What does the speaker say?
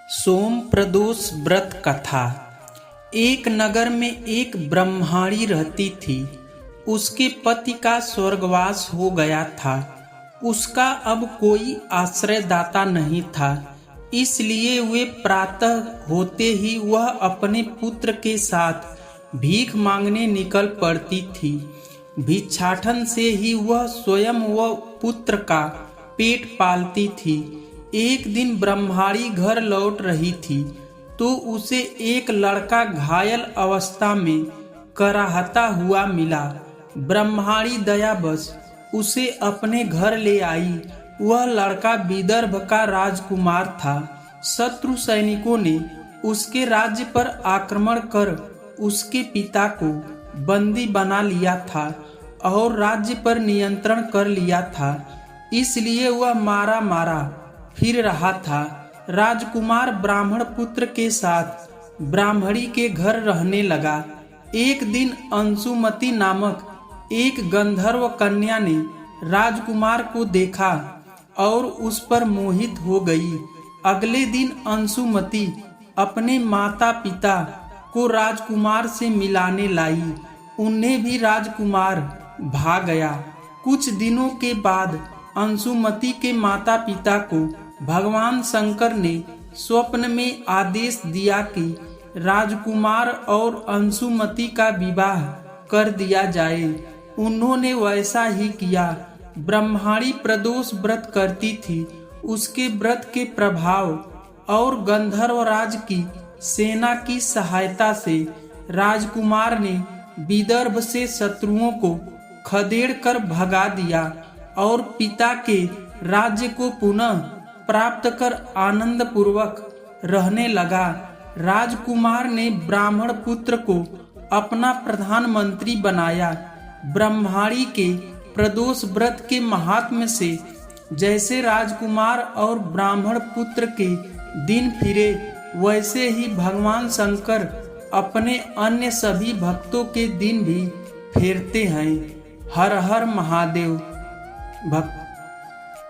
सोम प्रदोष व्रत कथा। एक नगर में एक ब्रह्मणी रहती थी। उसके पति का स्वर्गवास हो गया था। उसका अब कोई आश्रयदाता नहीं था, इसलिए वे प्रातः होते ही वह अपने पुत्र के साथ भीख मांगने निकल पड़ती थी। भिक्षाटन से ही वह स्वयं व पुत्र का पेट पालती थी। एक दिन ब्रह्मणी घर लौट रही थी तो उसे एक लड़का घायल अवस्था में कराहता हुआ मिला। ब्रह्मणी दयावश उसे अपने घर ले आई। वह लड़का विदर्भ का राजकुमार था। शत्रु सैनिकों ने उसके राज्य पर आक्रमण कर उसके पिता को बंदी बना लिया था और राज्य पर नियंत्रण कर लिया था, इसलिए वह मारा मारा फिर रहा था। राजकुमार ब्राह्मण पुत्र के साथ ब्राह्मणी के घर रहने लगा। एक दिन अंशुमती नामक एक गंधर्व कन्या ने राजकुमार को देखा और उस पर मोहित हो गई। अगले दिन अंशुमती अपने माता पिता को राजकुमार से मिलाने लाई। उन्हें भी राजकुमार भा गया। कुछ दिनों के बाद अंशुमती के माता पिता को भगवान शंकर ने स्वप्न में आदेश दिया कि राजकुमार और अंशुमती का विवाह कर दिया जाए। उन्होंने वैसा ही किया। ब्रह्मणी प्रदोष व्रत करती थी। उसके व्रत के प्रभाव और गंधर्वराज की सेना की सहायता से राजकुमार ने विदर्भ से शत्रुओं को खदेड़ कर भगा दिया और पिता के राज्य को पुनः प्राप्त कर आनंद पूर्वक रहने लगा। राजकुमार ने ब्राह्मण पुत्र को अपना प्रधानमंत्री बनाया। ब्रह्मणी के प्रदोष व्रत के महात्म्य से जैसे राजकुमार और ब्राह्मण पुत्र के दिन फिरे, वैसे ही भगवान शंकर अपने अन्य सभी भक्तों के दिन भी फेरते हैं। हर हर महादेव। भक्त